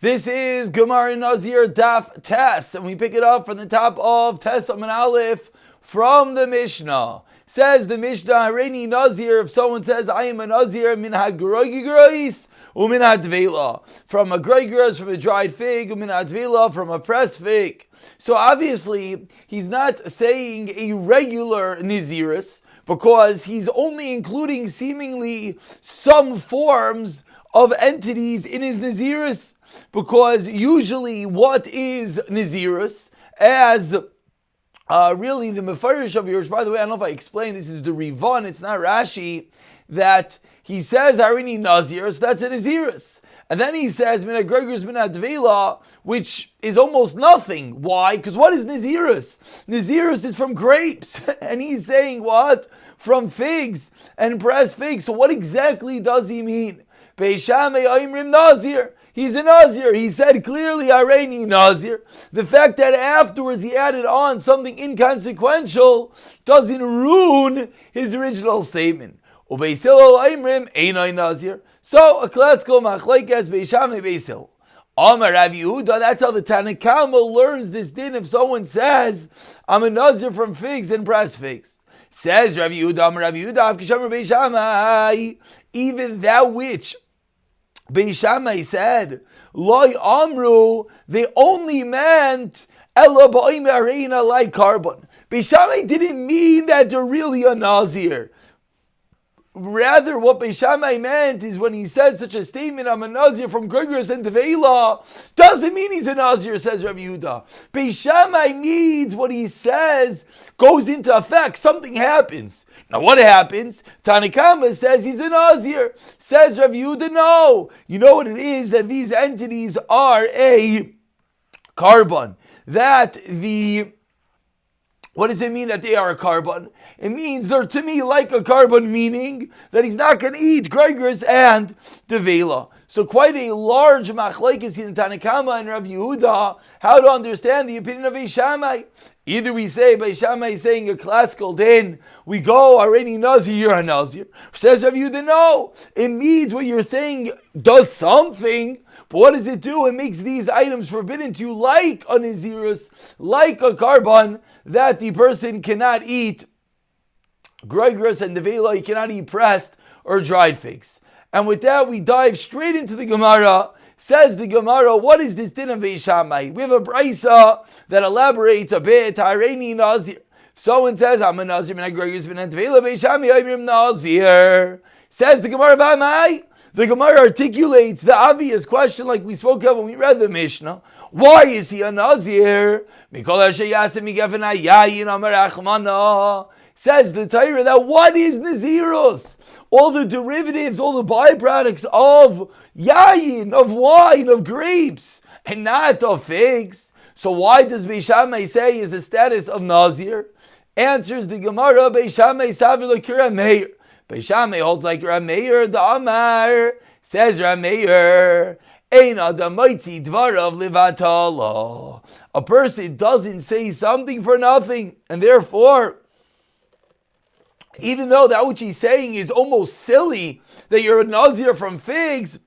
This is Gemara Nazir Daf Tes, and we pick it up from the top of Tes Amud Aleph from the Mishnah. Says the Mishnah, Hareini Nazir, if someone says, I am a Nazir, min ha-groigigros, umin ha-dvela, from a groigigros, from a dried fig, umin ha-dvela, from a pressed fig. So obviously, he's not saying a regular Naziris, because he's only including seemingly some forms of entities in his Naziris, because usually what is Nazirus, as really the Mefarish of yours, by the way, I don't know if I explained, this is the Rivan, it's not Rashi, that he says, Harini Nazir, so that's a Nazirus. And then he says, Mina Gregor's Mina Dvela, which is almost nothing. Why? Because what is Nazirus? Nazirus is from grapes. And he's saying what? From figs and pressed figs. So what exactly does he mean? Beishame Aimrim Nazir. He's a Nazir. He said clearly, Hareini Nazir. The fact that afterwards he added on something inconsequential doesn't ruin his original statement. Ubeisil Aimrim Einai Nazir. So a classical machlekes Beishame Beisil. Amar Rav Yehuda. That's how the Tanakama learns this din. If someone says, I'm a Nazir from figs and pressed figs. Says Rav Yehuda, Amar Rav Yehuda, Avkishamar Beishamai. Even that which Beis Shammai said, Loi Amru, they only meant Ela Ba'im Areina like carbon. Beis Shammai didn't mean that they're really a Nazir. Rather, what Beis Shammai meant is when he says such a statement, I'm a Nazir from Gregorus and Tevela, doesn't mean he's a Nazir, says Rabbi Yehuda. Beis Shammai means what he says goes into effect, something happens. Now what happens? Tanakama says he's a Nazir. Says Rabbi Yehuda, no. You know what it is? That these entities are a carbon. What does it mean that they are a carbon? It means they're to me like a carbon, meaning that he's not going to eat Gregorus and Devela. So quite a large machlekes in Tanakama and Rabbi Yehuda, how to understand the opinion of Beis Shammai. Either we say Beis Shammai is saying a classical din, we go, Hareini Nazir, you're a Nazir. Says Rabbi Yehuda, no. It means what you're saying does something, but what does it do? It makes these items forbidden to you like a Nazirus, like a carbon, that the person cannot eat Gregorus and Devela, he cannot eat pressed or dried figs. And with that, we dive straight into the Gemara. Says the Gemara, what is this din of Beis Shammai? We have a brisa that elaborates a bit. Hareini Nazir. If someone says, I'm a Nazir, and Gregorus and Devela, Beis Shammai, I'm Nazir. Says the Gemara, V'amai. The Gemara articulates the obvious question like we spoke of when we read the Mishnah. Why is he a Nazir? Says the Torah that what is Nazirus? All the derivatives, all the byproducts of yayin, of wine, of grapes, and not of figs. So why does Beis Shammai say is the status of Nazir? Answers the Gemara, Beis Shammai savir l'kira meir. Beis Shammai holds like Rav Meir, the Amar. Says Rav Meir, Ein adam moitzi dvarav levatala. A person doesn't say something for nothing, and therefore, even though that which he's saying is almost silly, that you're a Nazir from figs,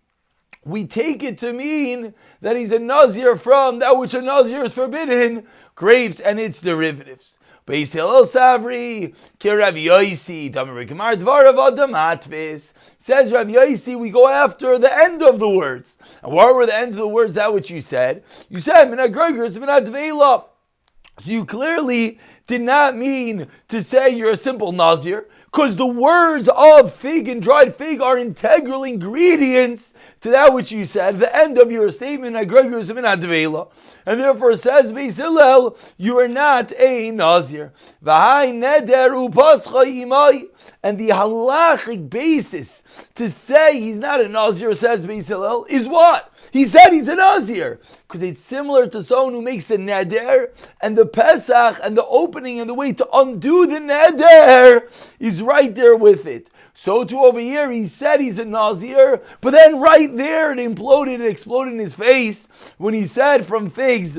we take it to mean that he's a Nazir from that which a Nazir is forbidden, grapes and its derivatives. Beis Hillel Savri, Ki Rav Yosi, Damar Gemar Dvarav Adam Atvis. Says Rav Yosi, we go after the end of the words. And what were the ends of the words? That which you said? You said Mina Gregorus, Mina Dvela. So you clearly did not mean to say you're a simple Nazir, because the words of fig and dried fig are integral ingredients to that which you said, the end of your statement, and therefore says Beis Hillel, you are not a Nazir. And the halachic basis to say he's not a Nazir, says Beis Hillel, is what? He said he's a Nazir. Because it's similar to someone who makes a neder, and the Pesach and the opening and the way to undo the neder is right there with it. So too over here, he said he's a Nazir, but then right there it exploded in his face when he said from figs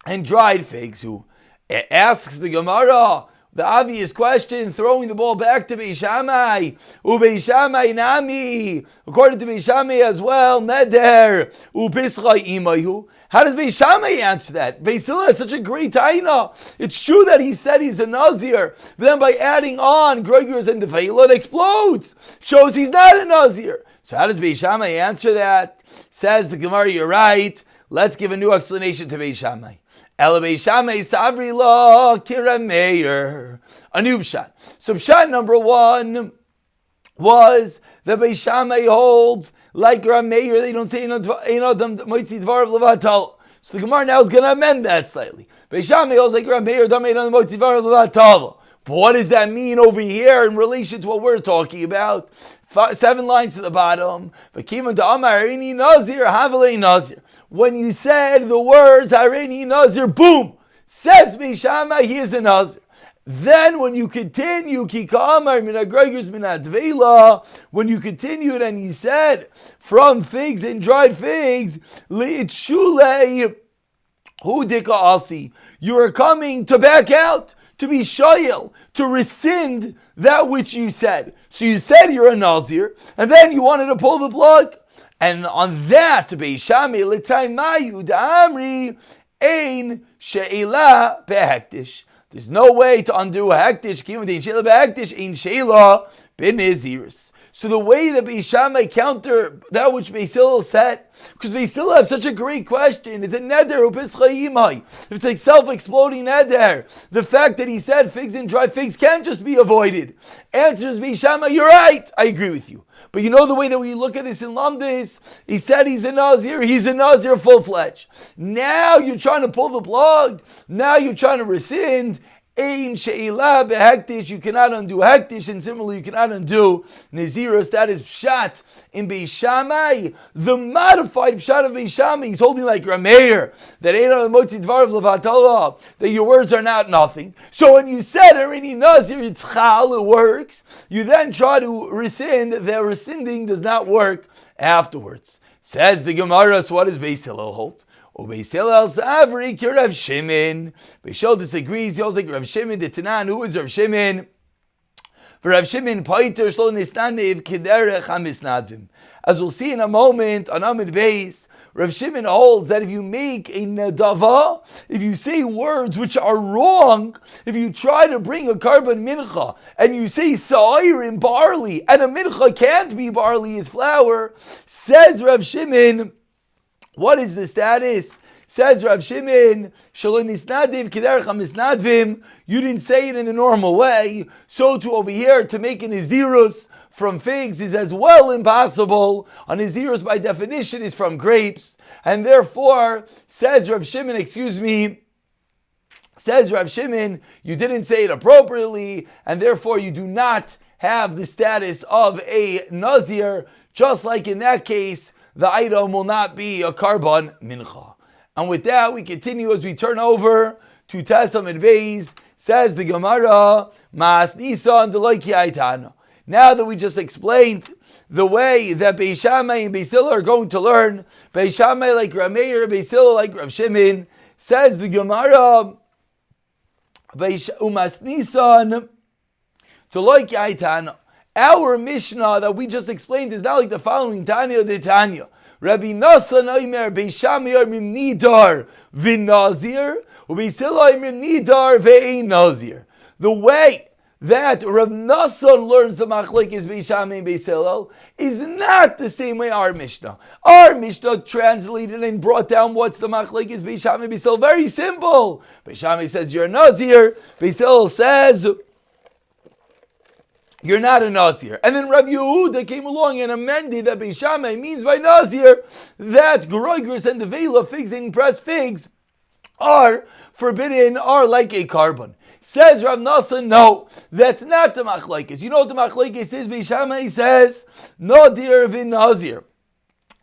and dried figs. Who asks the Gemara, The obvious question, throwing the ball back to Beis Shammai. Ubeis Shammai nami. According to Beis Shammai as well, neder upischai imayu. How does Beis Shammai answer that? Beis Hillel has such a great taina. It's true that he said he's a Nazir, but then by adding on Groigers and Deveilah, it explodes. Shows he's not a Nazir. So how does Beis Shammai answer that? Says the Gemara, you're right. Let's give a new explanation to Beis Shammai. Ela Beis Shammai savri la kirameir. A new pshat. So pshat number one was that Beis Shammai holds like Rameir, they don't say Einodam Moitzi Dvar of Levatal. So the Gemara now is going to amend that slightly. Beis Shammai holds like Rameir, Dam Einodam Moitzi Dvar of Levatal. But what does that mean over here in relation to what we're talking about? 7 lines to the bottom. When you said the words Hareini Nazir, boom, says Beis Shammai, he is a Nazir. Then when you continue, when you continued and you said, from figs and dried figs, you are coming to back out, to be shoyel, to rescind that which you said. So you said you're a Nazir, and then you wanted to pull the plug. And on that, Beis Shammai, l'taymayu da'amri ein she'ila behektish. There's no way to undo a hektish. So the way that Beis Shammai counter that which Beis Hillel said, because Beis Hillel have such a great question, is it neder or pischayimai? If it's like self-exploding neder, the fact that he said figs and dry figs can't just be avoided. Answers Beis Shammai, you're right, I agree with you. But you know the way that we look at this in Lamdis, he said he's a Nazir full-fledged. Now you're trying to pull the plug, now you're trying to rescind. Ein she'ilah behektish, you cannot undo hektish, and similarly you cannot undo Nazirus. That is pshat in Beis Shammai. The modified pshat of Beis Shammai, he's holding like Rameir, that that your words are not nothing. So when you said already Nazir, it's chal, it works. You then try to rescind, the rescinding does not work afterwards. Says the Gemara, so what does Beis Hillel hold? Beis Hillel Savri Rav Shimon. Beis Hillel disagrees. He holds like Rav Shimon the Tanan. Who is Rav Shimon? For Rav Shimon, Paiter Shlo Nistanev Kederech HaMisnadvim. As we'll see in a moment on Amid Beis, Rav Shimon holds that if you make a nadava, if you say words which are wrong, if you try to bring a carbon mincha and you say sa'ir in barley, and a mincha can't be barley, it's flour, says Rav Shimon, what is the status? Says Rav Shimon, you didn't say it in the normal way, so to over here, to make an Nazirus from figs is as well impossible. A Nazirus by definition is from grapes, and therefore, says Rav Shimon, you didn't say it appropriately, and therefore you do not have the status of a Nazir, just like in that case, the item will not be a carbon mincha. And with that, we continue as we turn over to Tesam and Beis. Says the Gemara, Mas Nisan Deloiki Aitana. Now that we just explained the way that Beis Shammai and Beis Hillel are going to learn, Beis Shammai like Rameir, Beis Hillel like Rav Shimon, says the Gemara, Umas Nisan Deloiki Aitana. Our Mishnah that we just explained is not like the following Tanya de Tanya. Rabbi Nassan Omer Beis Shammai Omrim Nidar v'Nazir, uBeis Hillel Omrim Nidar ve'ein Nazir. The way that Rav Nassan learns the machlekes Beis Shammai and Beis Hillel is not the same way our Mishnah. Our Mishnah translated and brought down what's the machlekes Beis Shammai and Beis Hillel. Very simple. Beis Shammai says you're a Nazir. Beis Hillel says you're not a Nazir. And then Rabbi Yehuda came along and amended that Beis Shammai means by Nazir that Groigers and the Vela, figs and pressed figs, are forbidden, are like a carbon. Says Rav Nassan, no, that's not the machlekes. You know what the machlekes is? Beis Shammai says, Nadir v'Nazir.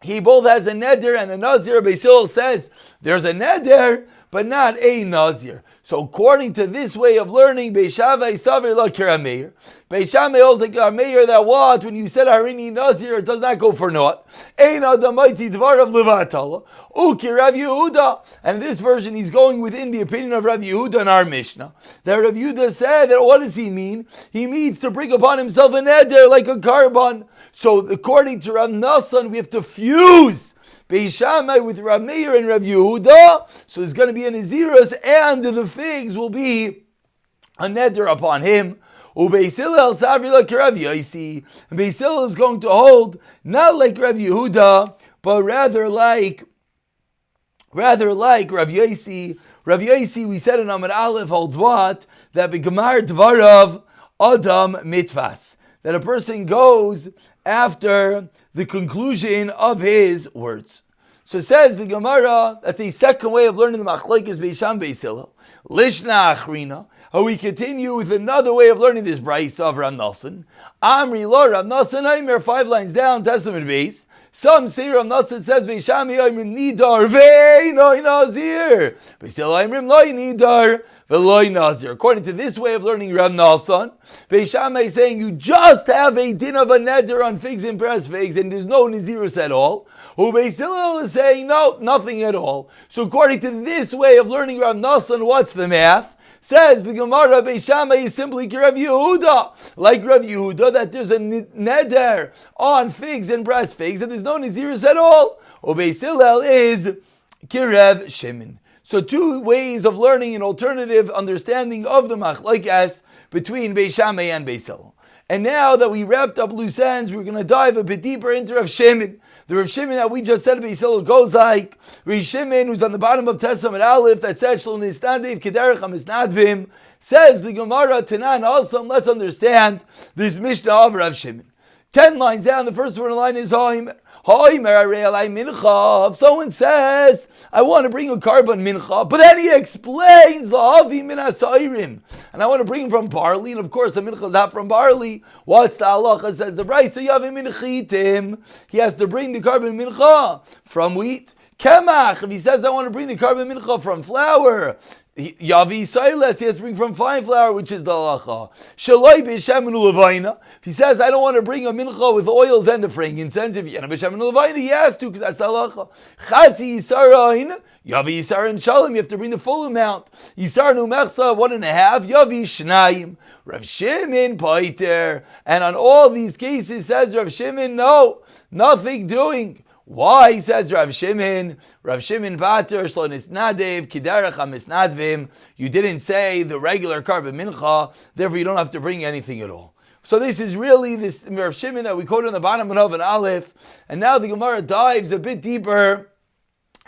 he both has a neder and a nazir. Beis Hillel says there's a neder, but not a nazir. So according to this way of learning, Beis Shammai Savir La Kirameir. Beis Shammai holds like Kirameir that what? When you said Harini Nazir, it does not go for naught. Ein Adamaiti Dvar of Levatala. Uki Rav Yehuda. And in this version, he's going within the opinion of Rav Yehuda in our Mishnah. That Rav Yehuda said that what does he mean? He means to bring upon himself an eder like a carbon. So according to Rav Nassan, we have to fuse Beis Shammai with Rav Meir and Rav Yehuda, so there's going to be a Nazirus, and the figs will be a neder upon him. Beis Hillel Savri like Rav Yosi, and Beis Hillel is going to hold not like Rav Yehuda, but rather like Rav Yosi. Rav Yosi, we said in Amud Aleph, holds what? That begamar dvarav adam mitvas, that a person goes after the conclusion of his words. So says the Gemara, that's a second way of learning the Machlekes Beis Shammai Beis Hillel. Lishna Achrina. How we continue with another way of learning this Brayso of Rav Nosson. Amri lo Rav Nosson Aimer, 5 lines down, Testament base. Some say Rav Nosson says Beis Shammai Aimer Nidar Ve'inoi Nazir. Beis Hillel Aimer Loi Nidar Ve'loi Nazir. According to this way of learning Rav Nosson, Beis Shammai is saying you just have a din of a neder on figs and pressed figs, and there's no nazirus at all. Who Beis Hillel is saying no, nothing at all. So according to this way of learning Rav Nosson, what's the math? Says the Gemara, Beis Shammai is simply Rav Yehuda, like Rav Yehuda, that there's a neder on figs and pressed figs, and there's no nazirus at all. Or Beis Hillel is Kirev Shimon. So 2 ways of learning an alternative understanding of the machlokes between Beis Shammai and Beis Hillel. And now that we wrapped up loose ends, we're going to dive a bit deeper into Rav Shimon. The Rav Shimon that we just said Beis Hillel goes like Rav Shimon, who's on the bottom of Testament Aleph, that says Shlo Nistadev Kederech HaMisnadvim. Says the Gemara Tanan Awesome. Let's understand this Mishnah of Rav Shimon. 10 lines down, the first one line is Ha'im. If someone says, I want to bring a carbon mincha, but then he explains, and I want to bring him from barley, and of course the mincha is not from barley. What's the halacha? Says the Brayso, he has to bring the carbon mincha from wheat. Kemach, if he says, I want to bring the carbon mincha from flour, Yavi Silas, he has to bring from fine flour, which is the halacha. Shaloi b'shem u'levaina. If he says, I don't want to bring a mincha with oils and the frankincense, if you have b'shem u'levaina, he has to, because that's the halacha. Chatzi yisarain, Yavi yisarin shalom, you have to bring the full amount. Yisar numechsa, 1.5, Yavi shnayim. Rav Shimon paiter. And on all these cases, says Rav Shimon, no, nothing doing. Why, says Rav Shimon Bater, Shlo Nisnadev, Kiderech HaMisnadvim, you didn't say the regular carbon mincha, therefore you don't have to bring anything at all. So this is really this Rav Shimon that we quoted on the bottom of an Aleph, and now the Gemara dives a bit deeper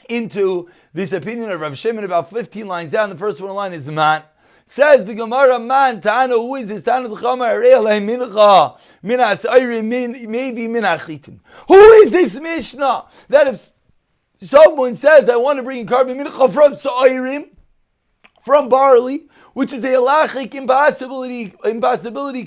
into this opinion of Rav Shimon, about 15 lines down. The first one line is Man. Says the Gemara, man, Tana, who is this? Tana d'chama, mincha, min asayrim, maybe min achitim. Who is this Mishnah? That if someone says, I want to bring a carbon mincha from sayrim, from barley, which is a halachic impossibility, because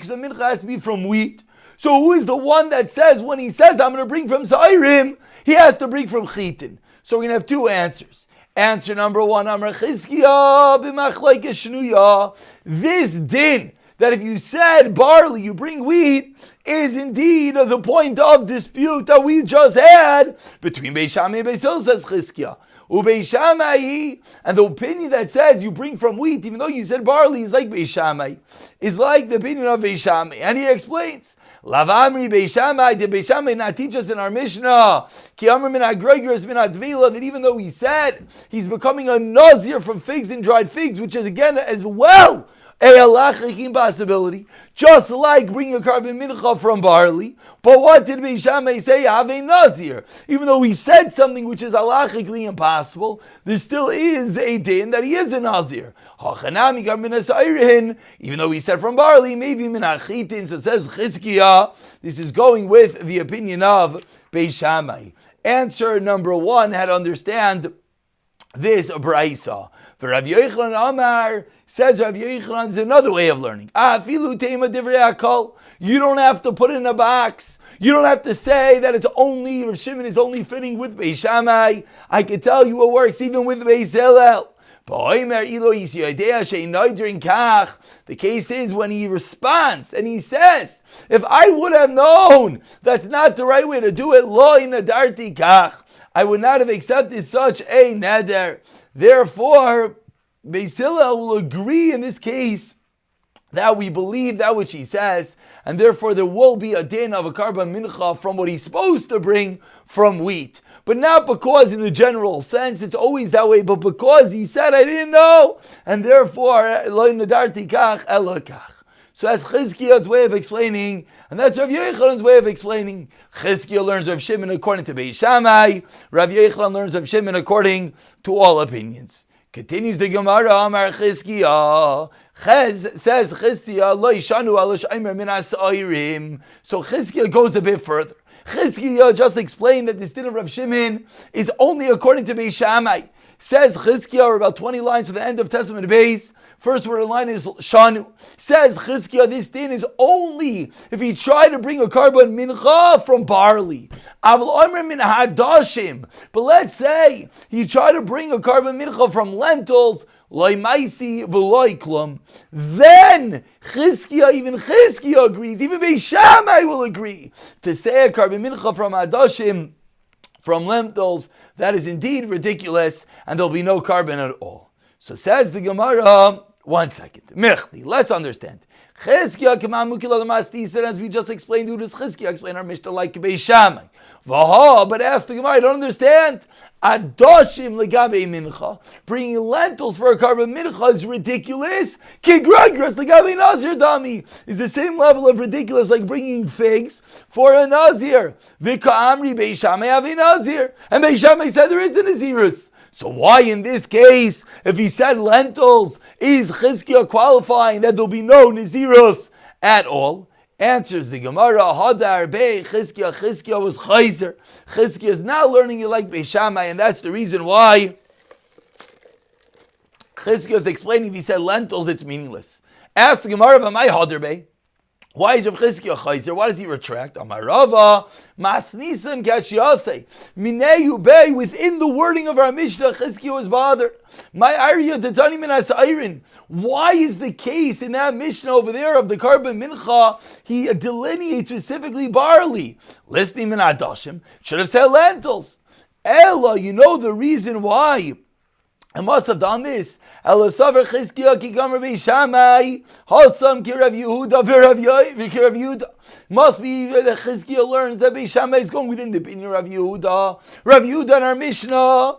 the mincha has to be from wheat. So who is the one that says, when he says, I'm going to bring from sayrim, he has to bring from chitin? So we're going to have 2 answers. Answer number 1, Amar Chizkiya b'machlekes shnuya. This din, that if you said barley, you bring wheat, is indeed the point of dispute that we just had between Beis Shammai and Beis Hillel, says Chizkiya. Ubeis Shammai, and the opinion that says you bring from wheat, even though you said barley, is like Beis Shammai, is like the opinion of Beis Shammai. And he explains, Lavamri Beis Shammai, did Beis Shammai not teach us in our Mishnah, Ki Amar min HaGregorus min HaDvila, that even though he said he's becoming a Nazir from figs and dried figs, which is again as well a halachic impossibility, just like bringing a carbon mincha from barley. But what did Beis Shammai say? Have a Nazir. Even though he said something which is halachically impossible, there still is a din that he is a Nazir. Even though he said from barley, maybe min achitin. So says Chizkiya, this is going with the opinion of Beis Shammai. Answer number 1 had to understand this Brayso. For Rav Yochanan Amar, says Rav Yochanan is another way of learning. You don't have to put it in a box. You don't have to say that it's only, Rav Shimon is only fitting with Beis Shammai. I can tell you it works even with Beis Hillel. The case is when he responds and he says, if I would have known that's not the right way to do it, I would not have accepted such a neder. Therefore, Beis Hillel will agree in this case that we believe that which he says, and therefore there will be a din of a karban mincha from what he's supposed to bring from wheat. But not because in the general sense it's always that way, but because he said I didn't know, and therefore lo nadarti kach ela kach. So that's Chizkiah's way of explaining, and that's Rav Yechon's way of explaining. Chizkiah learns Rav Shimon according to Beis Shammai. Rav Yechon learns Rav Shimon according to all opinions. Continues the Gemara, Amar Chizkiah. Ches says Chizkiah lo yishanu alash aimer min asairim. So Chizkiah goes a bit further. Chizkiah just explained that this din of Rav Shimon is only according to Beis Shammai. Says Chizkiah, or about 20 lines to the end of Testament Beis. First word in line is Shanu. Says Chizkiah, this din is only if he tried to bring a karban mincha from barley. Aval omer min hadashim. But let's say he tried to bring a karban mincha from lentils, loy maisi v'loy klum. Then even Chizkiah agrees, even Beis Shammai will agree to say a karban mincha from hadashim, from lentils. That is indeed ridiculous, and there'll be no karban at all. So says the Gemara, one second. Mechti, let's understand. Chizkiah k'man mukila l'mastisar, as we just explained, who does Chizkiah explain our Mishnah like Beis Shammai? Vaha, but ask the Gemara, I don't understand. Adoshim legabe mincha, bringing lentils for a karban mincha is ridiculous. Kigragras legabe Nazir dami is the same level of ridiculous like bringing figs for a Nazir. Vika amri Beis Shammai have a Nazir, and Beis Shammai said there is a Nazirus. So why in this case, if he said lentils, is Chizkiah qualifying that there'll be no Nazirus at all? Answers the Gemara, Hadar Bey Chizkiah was Chayzer. Chizkiah is not learning it like Beis Shammai, and that's the reason why Chizkiah is explaining if he said lentils, it's meaningless. Ask the Gemara, V'may Hadar Bey? Why is Rav Chizkiah Chayzer? Why does he retract? Amar Rava, Masnisan Kashyasei. Mineyu Bey, within the wording of our Mishnah, Chizkiah was bothered. My Arya Tatani Minas Iron. Why is the case in that Mishnah over there of the karban mincha, he delineates specifically barley? Listening min adashim, should have said lentils. Ella, you know the reason why I must have done this. Ella savar Chizkiah ki gam Rabbi Shammai, Hasam ki Rav Yehuda v'Rav Yehuda. Must be that Chizkiah learns that Beis Shammai is going within the opinion of Rav Yehuda. Rav Yehuda in our Mishnah,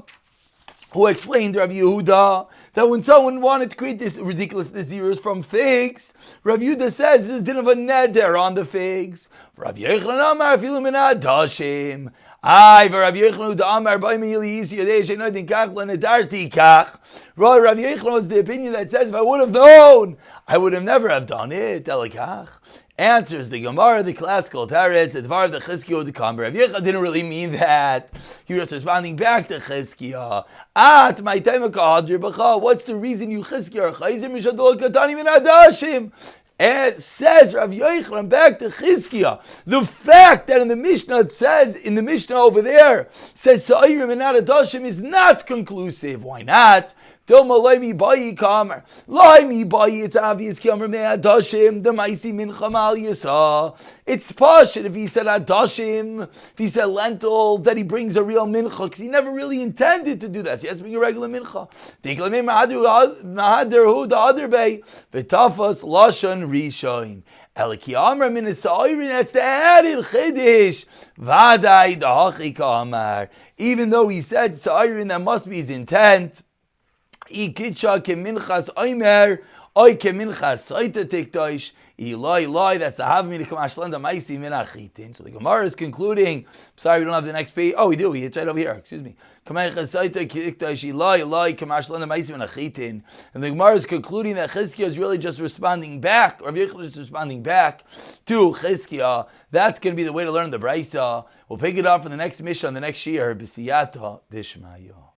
who explained Rav Yehuda that when someone wanted to create this ridiculous Nazirus from figs, Rav Yehuda says there's a din of a neder on the figs. Rav Yechon Amar afilu min hadashim. Rav Yechon Amar b'ayim yisi yadei she'no din kach l'nedarti kach. Rav Yechon is the opinion that says if I would have known, I would have never have done it. Elikach. Answers the Gemara, the classical Teretz, the Dvar of the Chizkiah, the Kamber. Rav Yechon didn't really mean that. He was responding back to Chizkiah. My time what's the reason you Chizkiah? It says Rav Yochanan back to Chizkiah. The fact that in the Mishnah it says, in the Mishnah over there, says Sa'irim and not Adashim is not conclusive. Why not? Dilma Laimi Bayi Kamer. Laimi Bayi, it's obvious Kamer me Adashim, the Maisi Min Chamal Yisa. It's Pashit if he said Adashim, if he said lentils, that he brings a real mincha, because he never really intended to do that. So he has to bring a regular mincha. Tiklamim Mahaderhu the other bay, Vitafas Lashon Rishoin. Eliki Amar min Sa'irin, that's the added Chiddish. Vadai Dahachi Kamar. Even though he said Sa'irin, that must be his intent. Ikitcha keminchas oimer, oy keminchas soita tiktoish, iloi, that's the havmi to kamashlan maisi minachitin. So the Gemara is concluding, sorry we don't have the next page, oh we do, it's right over here, excuse me. Keminchas soita tiktoish, iloi, kamashlan maisi minachitin. And the Gemara is concluding that Chizkiah is really just responding back, or Rav Yechon is responding back to Chizkiah. That's going to be the way to learn the Braisa. We'll pick it up for the next Mishnah, the next Shir, B'siyata Dishmaya.